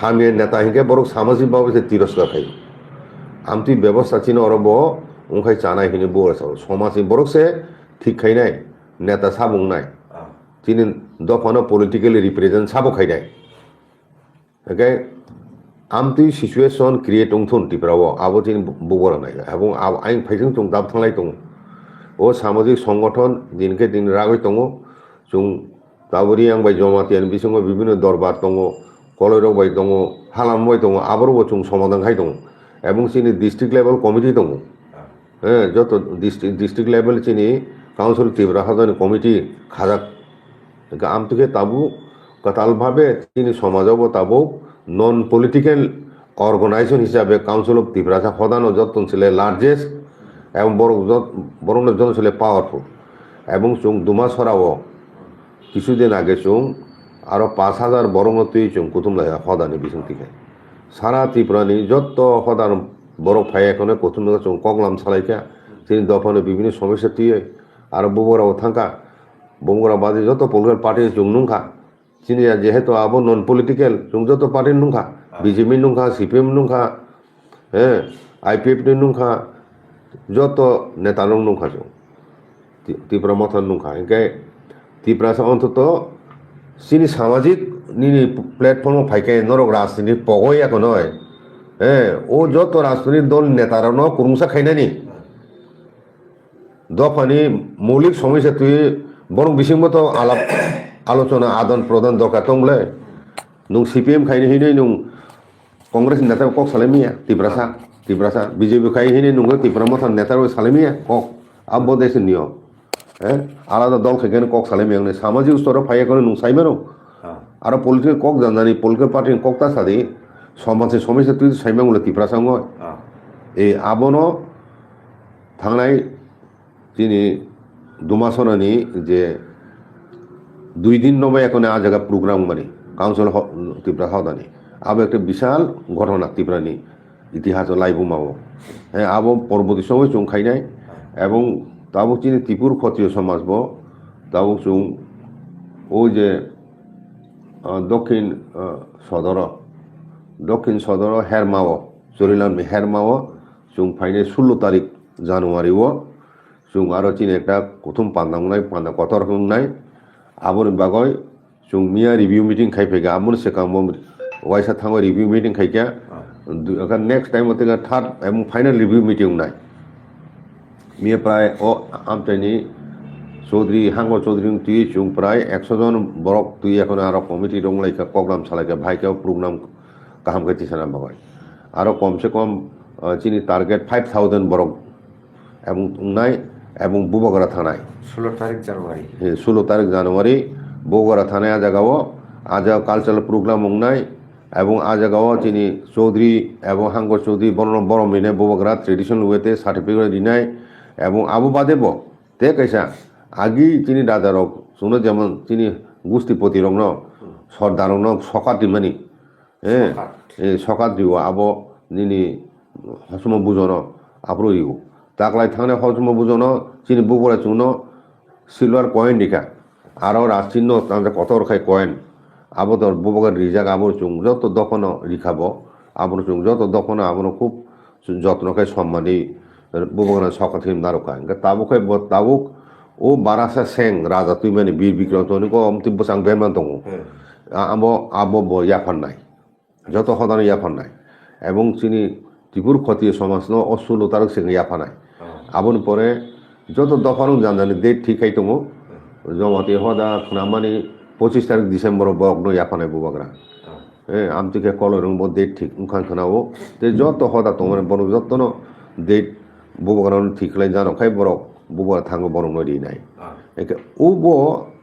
হামিয়ে নেতা হিংকে বরং সামাজিকভাবে সে তিরস্কার খাই আমতি ব্যবস্থা চিন অরব ওখাই চানাই হিনে বড় সমাজ বরং সে ঠিক খাই নাই নেতা সাবুং নাই তিনি দফানো পলিটিক্যালি রিপ্রেজেন্ট সাবো খাই নাই ওকে আমতি সিচুয়েশন ক্রিয়েট উংথুন টিপ্রাও আবো তিনি বগরা নাই এবং আইন ফাইজों जों दाब थांलाय दं ও সামাজিক সংগঠন দিনকে দিন রাগৈ दङ जों दाबोरि आंबाय जमातियान बिसंग বিভিন্ন दरबार दङ कलयरबाय दङ हालामबाय दङ आबरबो जों समाधान खाय दङ এবং চিনি ডিস্ট্রিক্ট লেভেল কমিটি दङ যত ডিস্ট্রিক্ট লেভেল চিনি কাউন্সিল ত্রিপুরা হাজার কমিটি খাজাক আমতকে তাবু কাতালভাবে চিনি সমাজও তাবু নন পলিটিক্যাল অর্গানাইজেশন হিসাবে কাউন্সিল অফ ত্রিপুরা হদানো যতন ছিল লার্জেস্ট এবং বরং জন ছিল পাওয়ারফুল এবং চুং দুমা সরাও কিছুদিন আগে চুং আরো 5,000 বরং তুই চুং কুতুমলা হদানি বিসং থেকে সারা ত্রিপুরানি যত হদান বরফ ফাই এখন কুতুমলা চুং কগলাম সালাইকা তিনি দফানো বিভিন্ন সমস্যা তুই আর বগুড়াও থাকা বগুড়া বাদে যত পলিটিক্যাল পার্টি চুং নুঙ্খা চিনি যেহেতু আবো নন পলিটিক্যাল চুং যত পার্টি নুঙ্খা বিজেপি নুঙ্খা সিপিএম নুঙ্খা আইপিএফ নুঙ্খা যত নেতা নুঙ্খা চুং ত্রিপুরা মথান নুঙ্খা ইনকে ত্রিপুরা অন্তত চিনি সামাজিক নিনি প্ল্যাটফর্ম ফাইকে নরক রাজনীতি পগই এখন নয় ও যত রাজনৈতিক দল নেতারা ন কুরুংসা খাইনানি দফানি মৌলিক সমস্যা তুই বরং বিসিংমত আলাপ আলোচনা আদান প্রদান দরকার দংলে নুং সিপিএম খাইনি হিনে নুং কংগ্রেস নেতা কক সালামিয়া ত্রিপুরা বিজেপি খাই হিনে নুঙ্গ ত্রিপুরা মথান নেতার সালামিয়া কক আব্ব দেশের নিয়ম আলাদা দল খেকেন কক সালামিয়া সামাজিক স্তরে ফাইয়া করে নুং সাইমেরও আর পলিটিক্যাল কক জানানি পলিটিক্যাল পার্টি কক তা সাদি समाजसे समस्या तुइ साइमांगुला तिफ्रासांग ए आबनो थांनाय दिनै दुमासनानि जे 2 दिन नबाय এখন आ জায়গা প্রোগ্রাম মানে কাউন্সিল ত্রিপুরা হদানি আবো একটা বিশাল ঘটনা ত্রিপুরানি ইতিহাস লাইবু মাবো হ্যাঁ আবো পরবর্তী সময় চুং খাইনাই এবং তাবো চিনি ত্রিপুর ক্ষত্রিয় সমাজ বো তাবো চুং ও যে দক্ষিণ সদর হেরমাও জরিলামনি হেরমাও চুং ফাইনে 16 তারিখ জানুয়ারিও চুং আরো চিনি একটা প্রথম পান্দাংনাই পান্দা কত রকম নাই আবর বাগয় চুং মিয়া রিভিউ মিটিং খাইফেগা আমন সেকাম ওয়াইসা থাঙ্গ রিভিউ মিটিং খাইকা নেক্সট টাইম হতে থার্ড এবং ফাইনাল রিভিউ মিটিং নাই মিয়া প্রায় ও আমটাইনি চৌধুরী হাঙ্গ চৌধুরী তুই চুং প্রায় 100 জন বরক তুই এখন আরো কমিটি রংলাইকা প্রোগ্রাম চালাইকা ভাইকেও প্রোগ্রাম কাহাম খাইতে সানা বাবাই আরো কমসে কম চিনি টার্গেট 5000 বরক এবং নাই এবং বুবগরা থানায় 16 তারিখ জানুয়ারি 16 তারিখ জানুয়ারি বগুড়া থানায় আজাগাও আজা কালচারাল প্রোগ্রাম নাই এবং আজাগাও চিনি চৌধুরী এবং হাঙ্গ চৌধুরী বড় মিনে বগুড়া ট্রেডিশনাল ওয়েতে সার্টিফিকেট দিনাই এবং আবু বাদেব তে কাইসা আগি চিনি দাদারক শুনো যেমন চিনি গুস্তিপতি রং সর্দার রং সকাত দিমানি হ্যাঁ সকাত দিব আবো নিনি হসম বুঝন আবরো ইউ তাকলাই থাকলে হসম বুঝন চিনি বগুড়া চুনো সিলভার কয়েন দিকা আরও রাজচিহ্ন তাদের কত রখায় কয়েন আবদর ববগার রিজাক আবর চুং যত দখন রিখাব আবর চুং যত দখন আবর খুব যত্নখায় সম্মানী ববগানা সকাত হিম দারোকা তাবুকায় তাবুক ও বারাসা সেং রাজা তুই মানে বীর বিক্রম তো অমতিব্য সাং বেমান দङ আবো ইয়াফান নাই যত সদানো ইয়াফান নাই এবং চিনি ত্রিপুর ক্ষত্রিয় সমাজ ন ও 16 তারিখ সেখানে ইয়াফা নাই আবন পরে যত দফানো জানি ডেট ঠিক খাই দङ জমাতে হদা খামানি 25 তারিখ ডিসেম্বর বগ্ন ইয়াফানাই বুবাগ্রা হ্যাঁ আমতিকে কলরং ব ডেট ঠিক উখান খানাও তে যত হদা তোমার বড় যত্ন ডেট বুবাগ্রা ঠিক লাই জানো খাই বড় বুবা থাঙ্গ বড় নদী নাই একে উব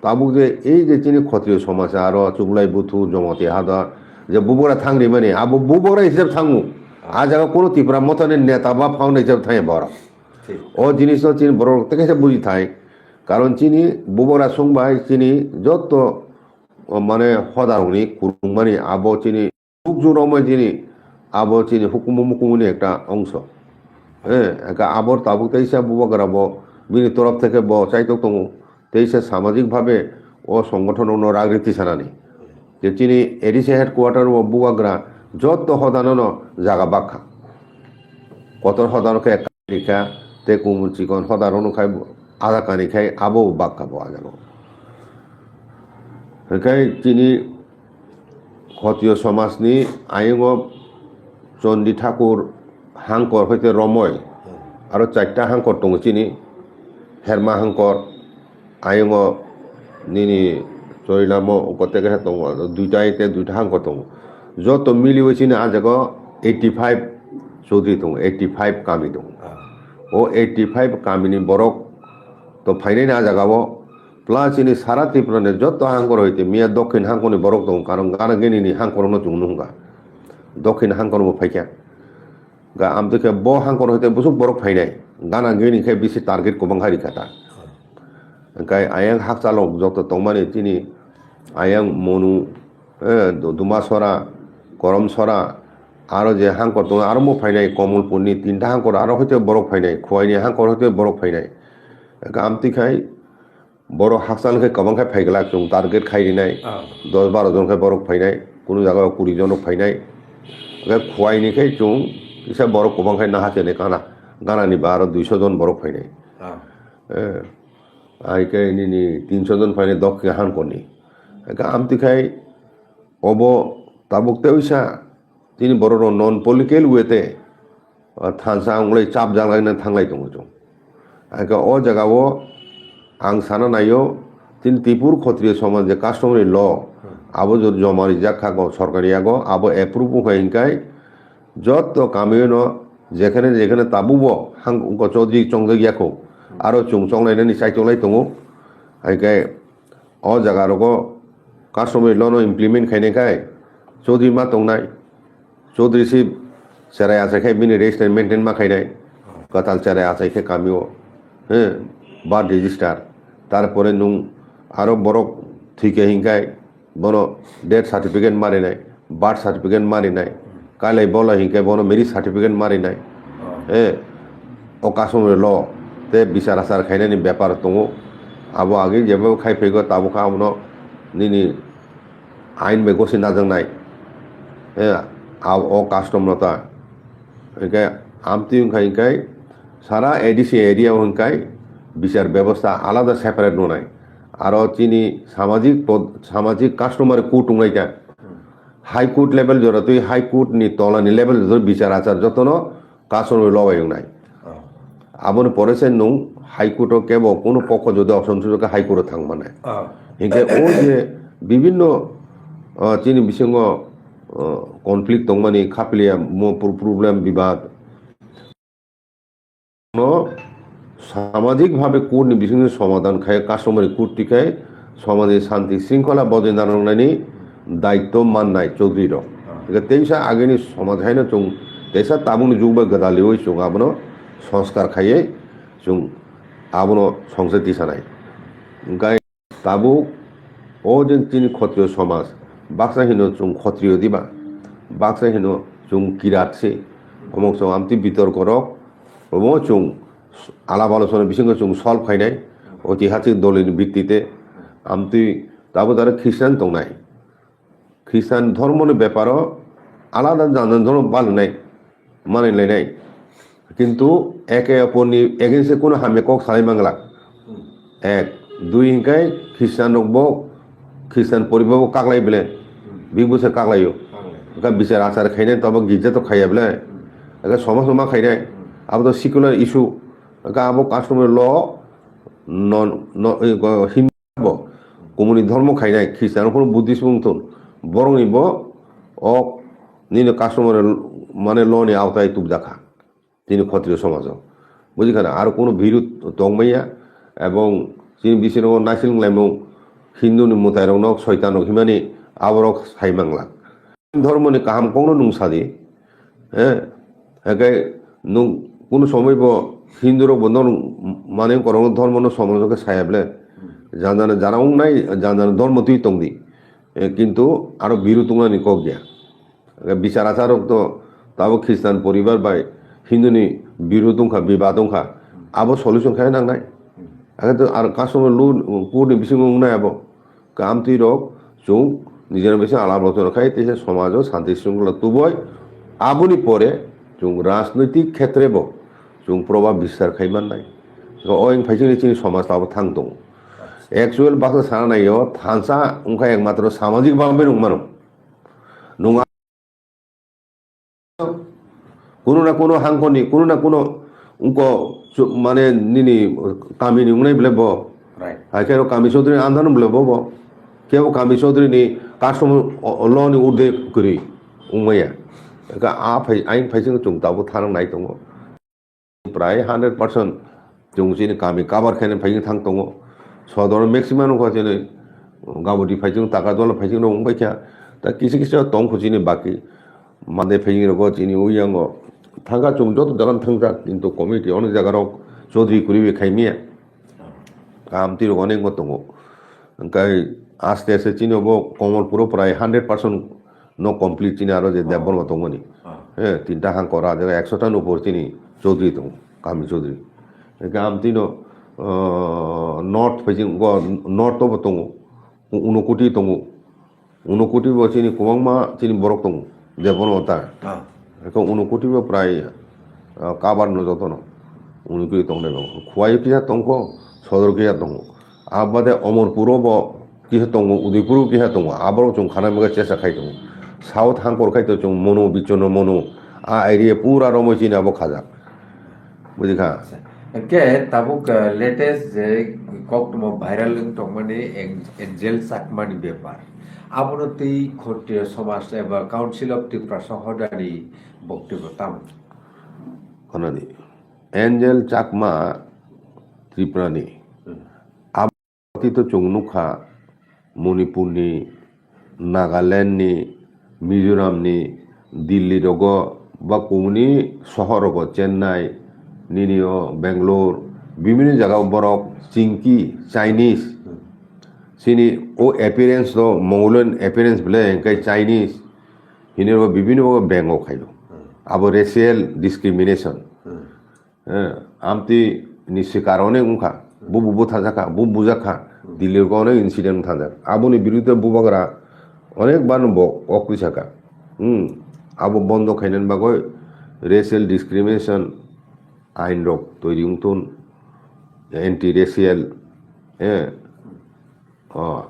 তাবু যে এই যে চিনি ক্ষত্রিয় সমাজ আরো চুগলাই বুথু জমাতে হাদা যে বুবরা থাংরি মানে আবু বুবরা হিসেব থাঙ্গু আ জায়গা কোনো ত্রিপুরা মতনের নেতা বা ফাউন্ড হিসেব থাই বড় ও জিনিস চিনি বড় থেকে বুঝি থাই কারণ চিনি বুবরা সংবাই চিনি যত মানে হদারনি কুরুমানি আবো চিনি হুকজুরময় চিনি আবো চিনি হুকুমুকুমনি একটা অংশ হ্যাঁ একা আবর তাবু তেইসা বুবগরাব বিনি তরফ থেকে ব চাইতো তমু তেইসা সামাজিকভাবে ও সংগঠন অন্য রাজনীতি সানানি যে চিনি এডিসি হেডকোয়ার্টার ও বুবাগ্রা যত হদানন জাগা বাক্ষা কত হদানকে একা তে কুমুর চিকন হদারন খাই আধা কানি খাই আবো বাক্কা পাওয়া গেল এখানে চিনি ক্ষত্রিয় সমাজনি আইন চণ্ডী ঠাকুর হাঙ্কর হইতে রময় আরো 4টা হাঙ্কর দङ চিনি হেরমা হাঙ্কর আইন নিনি চৰিলাম উপত্যকা দङ 2টা হাঙ্কর দङ যত মিলি হয়েছিনি আজাগ 85 চৌধুরী দङ 85 কামি দङ ও 85 কামিনি বরক তো ফাইনাইন আজাগাবো প্লাস চিনি সারা ত্রিপুরানে যত হাঙ্কর হইতে মিয়া দক্ষিণ হাঙ্কনি বরক দङ কারণ গানা গেনিনি হাঙ্করনো চুংনুঙ্গা দক্ষিণ হাঙ্করমো ফাইকা গা আমদকে ব হাঙ্কর হইতে বুসুক বরক ফাইনাই গানা গেনি খাই বেশি টার্গেট কবাং হারি খাতা গাই আয়াং হাক চালক যত তংমানি চিনি আয়াং মনু দুমাসরা করমসরা আরো যে হাঙ্কর দङ আরো মো ফাইনাই কমলপুরনি 3টা হাঙ্কর আরো হইতে বরক ফাইনাই খোয়াইনি হাঙ্কর হইতে বরক ফাইনাই আমতি খাই বড় হাকসালকে কবাংখাই ফাইগলা চুং টার্গেট খাইনি নাই 10-12 জনখাই বরক ফাইনাই কোনো জায়গায় 20 জন ফাইনাই খোয়াইনি খাই চুং ইসা বরক কবাংখাই না হাসেনে কানা গানানি বা আরো 200 জন বরক ফাইনাই আইকে নিনি 300 জন ফাইনাই দক্ষিণ হাঙ্করনি আমতি খাই অব তাবুকতে ওইসা তিনি বড় নন পলিটিক্যাল ওয়েতে থানসা আংলাই চাপ জালাইना थांलाय दङ जों आइका अ जागाव आं साना नायो तीन त्रिपुर क्षत्रिय समाज जे कास्टमारि ल आबो जो जमारि जाखागो सरकारि आगो आबो एप्रुव होइनकाय যত কামিনো যেখানে যেখানে তাবুব হাং চৌধুরী চংজাগিয়াখো আরো চংচংলাইনানি চাইতংলাই দङ आइकाय अ जागारगो कास्टमारि लनो इमप्लिमेन्ट खायनायखाय चौधुरी मा दंनाय चौधरी सिप चेराय आसाखै बिनि रेजिस्टार मेन्टेन मा खायनाय कताल चेराय आसाखै कामियो बार्थ रेजिस्टार तारपरे नुं आरो बरक थैखे हिंखाय बनो डेथ सार्टिफिकेट मारिनाय बार्थ सार्टिफिकेट मारिनाय काले बला हिंखाय बनो मेरिज सार्टिफिकेट मारिनाय अकासम ल ते बिचार आसार खायनायनि बेपार दङ आबो आगे जेबो खायफैगो ताबुखा उनाव निनि आइन बे गसि नाजांनाय ओ कास्टम नता इनके आमती हिंखाय सारा एडिसी एरिया हिंखाय বিচার ব্যবস্থা আলাদা সেপারেট নয় আরও চিনি সামাজিক কাস্টমার কোর্ট উংনাইটা হাইকোর্ট লেভেল জোর তুই হাইকোর্ট নি তলানি লেভেল জোর বিচার আচার যতন কাস্টমার লবাই নাই আবন পরেছে নং হাইকোর্টও কেব কোনো পক্ষ যদি অসন্তোষ হাইকোর্টে থাকবা না ইনকে ও যে বিভিন্ন চিনি বিসঙ্গ কনফ্লিক্ট দংমানি খাপলিয়া প্রবলেম বিবাদ সামাজিকভাবে কোর্ট বিভিন্ন সমাধান খায় কাস্টমারি কোর্টটি খায় সমাজে শান্তি শৃঙ্খলা বজায় রাখনাयनि দায়িত্ব মাননাय চৌধুরী রক তেইসা আগেনি সমাজ হাইনো চুং তেইসা তাবুনি जुगबा गोदालि ওই চুং আবনো সংস্কার খাইয়ে চুং আবনো সংসদ দিসানাय গায় তাবু ও जों চিনি ক্ষত্রিয় সমাজ বাক্সা হিনো চুং ক্ষত্রিয় দিবা বাক্সা হিনো চুং কিরাতসি অমক চুং আমতি বিতর্ক রক অমো চুং আলাপ আলোচনা বিসঙ্গে চুং সলভ খাইনাय ঐতিহাসিক দলিল ভিত্তিতে আমতি তাবো তারা খ্রিস্টান দंनाय খ্রিস্টান ধর্মनि ব্যাপারও আলাদা জানান ধর্ম পালনাय মানিলাयनाय কিন্তু একে অপরনি এগেইনস্টে কোনো হামে কক সালাই মাংলা এক দুই হিংকাই খ্রিস্টান রকবো খ্রিস্টান পরিবারও কাকলাই বলে 20 বছর কাকলাইও কা বিচার আচার খাইনাय তবে গির্জা তো খাইয়া বলে একা সমাজ মা খাইনাय আবো তো সিকুলার ইস্যু আবো কাস্টমার ল নন হিন্দু কমিউনি ধর্ম খাইনাय খ্রিস্টান কোনো বুদ্ধিস্ট বুংতন বরংনিব ও নিনে কাস্টমার মানে লনি আওতায় তুবজাখা তিনি ক্ষত্রিয় সমাজ বুঝিখানে আর কোনো বিরোধ দংমাইয়া এবং যিনি বিশের নাইসিলাইমং হিন্দুনি মুতাইরং শয়তানক হিমানি আবরক সাইমাংলা ধর্মনি কাহাম কোনো নুংসাদি একে নুং কোনো সময়ব হিন্দুর বন্ধন মানে করং ধর্ম সমাজকে সায়াবলে জানানে জানাও নাই জানানে ধর্ম তুই তংদি কিন্তু আরো বিরোধ নি কক গিয়া বিচার আচারক তো তাবো খ্রিস্টান পরিবার বাই হিন্দুনি বিরোধ দংখা বিবাদ দংখা আবো সলিউশন খাই নাংনাय আগে তো আর কাস্টমার লু কোর্টনি বিসঙ্গ উংনাय আবো আমতি রক চুং নিজের বেশি আলাপ আলোচনা খাই তেসে সমাজ শান্তি শৃঙ্খলা তুবয় আবুনি পরে চুং রাজনৈতিক ক্ষেত্রে ব চুং প্রভাব বিস্তার খাইমান নাই অয়ং ফাইসিং চিনি সমাজ তাবো থাং দं एक्चुअल बाक्सा साना नायो थानसा उनका एकमात्र सामाजिक भावे नंगमानो नङा কোনো না হাংকনি কোনো না কোনো उनको माने निनी कामिनी उंगनाय बले बो आखेरो कामी चौधरी आंदोलन बले बो केव कामी चौधरी नि कास्टम लनि उर्दे करि उंगमाया का आ फाइ आइन फाइसिं जों दाबो थानां नाय दङ प्राय 100% जों जिनि कामी काबार खायने फाइसिं थां दङ सदर मैक्सिमाम को जेने गाबोदि फाइसिं ताका दल फाइसिं दं बायखा दा किसी किसी दं खुजिनि बाकी माने फाइसिं रगो जिनि उयांगो थांगा जों जत दागान थांगा किन्तु कमिटि अनेक जागाराव चौधरी कुरिबे खायमिया कामति अनेक मत दङ ओंखाय आस्ते आस्ते चिनबो कमलपुर प्राय 100% न कमप्लीट चिनि आरो जे देबबर्मा दङनि तीनटा हां करा जे 100 टानि उपर चिनि चौधरी दङ कामी चौधरी कामति न नर्थ फाइसिं नर्थ अब दङ 19 कोटी दङ 19 कोटी चिनि गोबांमा चिनि बरक दङ देबबर्मा ता 그 오늘 고티버 프라이 까바르노 저도노 오늘 그 동네 뭐 쿠아이 기자 동고 서들 기자 동고 아바데 어머르 버 기자 동고 우디부르 기자 동고 아바로 좀 가나면가 제사 খাই 동고 সাউথ হাঙ্কর খাইতো 좀 모노 비초노 모노 아 에리에 পুরা রমজিনা ব খাজা বুঝিখা কে তাবুক লেটেস্ট যে কক্টম ভাইরাল টকমানি এঞ্জেল সাকমানি ব্যাপার আবনতি ক্ষত্রিয় সমাজ এবা কাউন্সিল অফ ত্রিপুরা সহদানি বক্তব্য তাম কনানি এঞ্জেল চাকমা ত্রিপুরানি আবতি তো চংনুখা মণিপুরনি নাগাল্যান্ডনি মিজোরামনি দিল্লি রগ বা কোমনি শহর রগ চেন্নাই নিনিও বেঙ্গলোর বিভিন্ন জায়গা বরক Chinki Chinese sini o appearance do mongolian appearance bele kai chinese hine ro bibino bang o khailo abo racial discrimination amti nisi karone ungkha bu thajaka bu bujaka dilir ko onek incident thajak aboni biruddhe bubagra onek banbo okrisaka abo bondo khainen bagoi racial discrimination ain rok toiri ungtun anti racial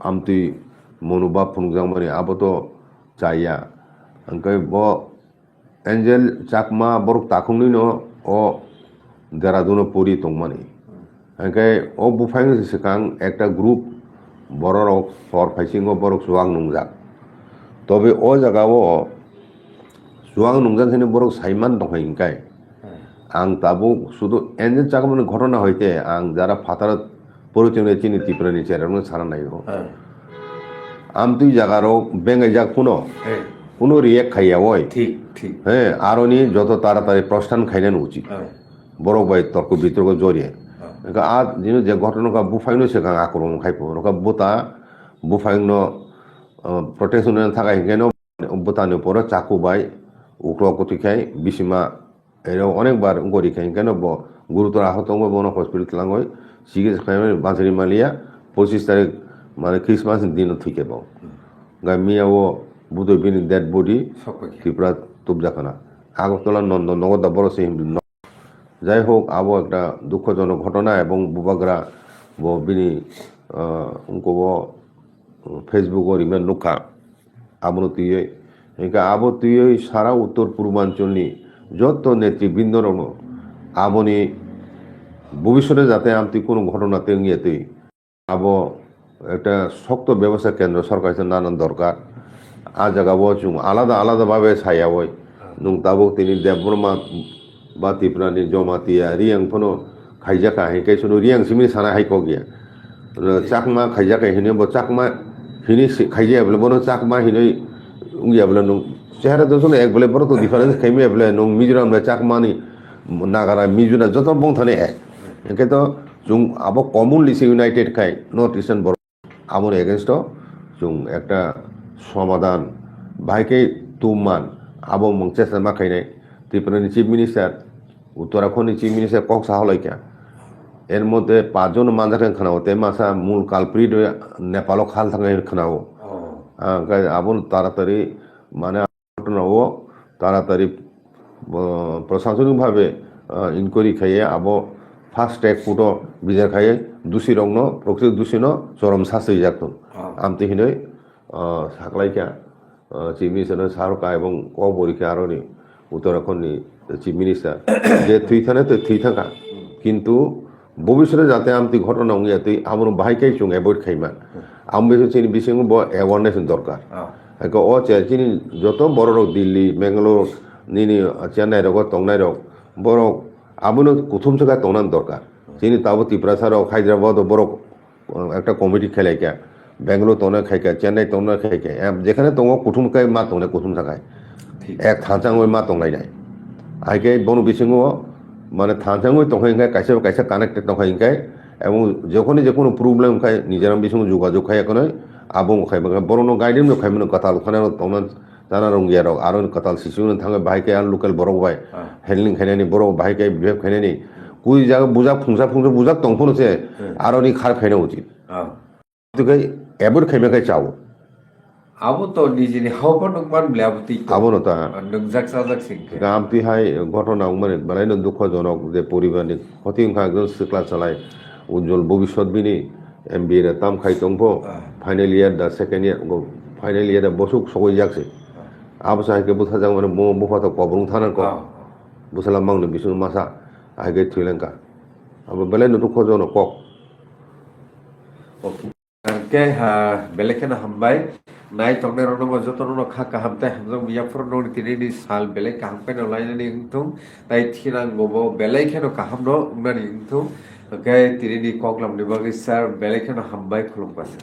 amti monobab phungjang mani aboto chaya angkai bo angel chakma borok takungni no o deraduno pori tongmani angkai o bufaing sikang ekta group borok for phaising borok suang nungjak tobe o jaga o suang nungjak hene borok saiman dongkai ingkai ang tabuk sudu angel chakmani ঘটনা হইতে ang jara phatar পরিচয় চিনি ত্রিপুরানি চেরানো ছাড়া নাই হোক আমতি জায়গারও বেঙ্গাই যাক কোনো react খাইয়া ওই ঠিক ঠিক হ্যাঁ আরো নি যত তাড়াতাড়ি প্রস্থান খাইলেন উচিত বড় ভাই তর্ক বিতর্ক জড়িয়ে আর যিনি যে ঘটনা বুফাইনো সেখান আক্রমণ খাইব ওরা বোতা বুফাইন প্রটেকশন থাকা হিংকেন বোতানি পরে চাকু বাই উক্র কতি খাই বিসীমা এরকম অনেকবার গড়ি খাই কেন গুরুতর আহত বন হসপিটাল লাঙ্গই চিকিৎসা খাই বাঁচারি মালিয়া 25 তারিখ মানে খ্রিসমাস দিন থেকে পাও গামিয়াও বুধ বিনি ডেড বডি ত্রিপুরা তুবজাখানা আগরতলা নগদা বড় সেই যাই হোক আবো একটা দুঃখজনক ঘটনা এবং বুবাগ্রা বিনি উনকব ফেসবুক ইমান নুখা আবনো তুই এনকা আবো তুই সারা উত্তর পূর্বাঞ্চলনি যত নেতৃবৃন্দ আবনি ভবিষ্যতে যাতে আমতি কোনো ঘটনাতে ইয়েতে আবো একটা শক্ত ব্যবস্থা কেন্দ্র সরকার নানান দরকার আ জায়গা চুম আলাদা আলাদাভাবে ছায়া হয় নং তাবক তিনি দেববর্মা বা ত্রিপুরানি জমাতিয়া রিয়াং ফোনো খাইজাকা হেঁকে শুনো রিয়াং সিমি সানা হাইক গিয়া চাকমা খাইজাকা হিনে চাকমা হিনি খাইজায়া বলে বনো চাকমা হিনে উঙ্গিয়া বলে নং চেহারা তো শুনে এক বলে বড় তো ডিফারেন্স খাইমিয়া বলে নং মিজোরাম চাকমানি নাগারা মিজোরাম যত বং থানে এক একে তো जों आबो कमनलि ইউনাইটেড খাই নর্থ ইস্টার্ন बर आमोर एगेंस्ट जों একটা সমাধান ভাইকে তুমান আবো মংচে সামা খাইনাই ত্রিপুরানি চিফ মিনিস্টার উত্তরাখণ্ডের চিফ মিনিস্টার কক সাহলাইকা এর মধ্যে 5 জন মানজাখান খানাও তে মাসা মূল কালপ্রিট নেপালও খাল থাকাই খানাও আবো তাড়াতাড়ি মানে ঘটনাও তাড়াতাড়ি প্রশাসনিকভাবে ইনকোয়ারি খাইয়ে আবো ফার্স্ট ট্র্যাক ফুটো বিজার খাইয়ে দোষী রংনো প্রকৃত দোষী ন চরম শাস্তি যাকতম আমতি হিনে সাকলাইকা চিফ মিনিস্টার সারকা এবং ক পরীক্ষা আরো নি উত্তরাখণ্ডনি চিফ মিনিস্টার যে থুই থানে তো থুই থাকা কিন্তু ভবিষ্যতে যাতে আমতি ঘটনা ইয়াতে আমার বাহাইকাই চুং অ্যাভয়েড খাইমা আমি চিনি বিষয় অ্যাওয়ারনেস দরকার ও চিনি যত বড় রোগ দিল্লি বেঙ্গালোর নিনি চেন্নাই রোগ টংনাই রোগ বড় আবনো প্রথম জায়গায় তনার দরকার চিনি তাবো ত্রিপুরা ছাড়াও হায়দ্রাবাদ বড় একটা কমিটি খেলাইকা বেঙ্গালোর তনে খাইকা চেন্নাই তনে খাইকা যেখানে তঙ্গ কুটুমকাই মা তংনাই কুটুম থাকায় এক থাঁচাঙ্গই মা তংনাই নাই আইকে বন বিসিং মানে থাঁচাঙ্গই তংখাইকাই কাইসা কাইসা কানেক্টেড তংখাইকাই এবং যখনই যে কোনো প্রবলেম খাই নিজেরাম বিসিং যোগাযোগ খাই এখন আবং খাইবা বড় গাইডেন খাইবেন কথা ওখানে তংনা জানা রঙিয়া রক আরো কাতাল শিশু থাকা বাহাইকে আর লোকাল বড় বাই হ্যান্ডলিং খাইনানি বড় বাহাইকে বিহেভ খাইনানি কুই জায়গা বুঝা ফুংসা বুঝাক তংফোন হচ্ছে আরো নি খার খাইনা উচিত এবার খাইমাখাই চাও আবো তো নিজেনি হাওপন মান ব্লাবতি আবো নতা নংজাক সাজাক সিং আমতি হাই ঘটনা মানে বানাইনো দুঃখজনক যে পরিবারনি ক্ষতিংখা একজন সিকলা চালায় উজ্জ্বল ভবিষ্যৎ বিনি এমবিএ এর তাম খাই তংফো ফাইনাল ইয়ার দা সেকেন্ড ইয়ার ফাইনাল ইয়ার বসুক সগৈ যাকছে আবসা হাইকে বুথা যাং মানে বুফাতো কবরুং থানার ক বুসালাম মাংনো বিষ্ণু মাসা হাইকে থুইলেঙ্কা আবার বেলাই নতুন খোঁজো কক কে বেলেকেন হামবাই নাই তংনে রনো যত রনো খা কাহামতে হামজং মিয়াফর ননি তিনি সাল বেলে কাহামপে নলাইনানি হিংতুং তাই থিনাং গবো বেলাইখেনো কাহামনো উনানি হিংতুং কে তিনি কগলাম নিবাগি স্যার বেলেকেন হামবাই খুলুম পাছে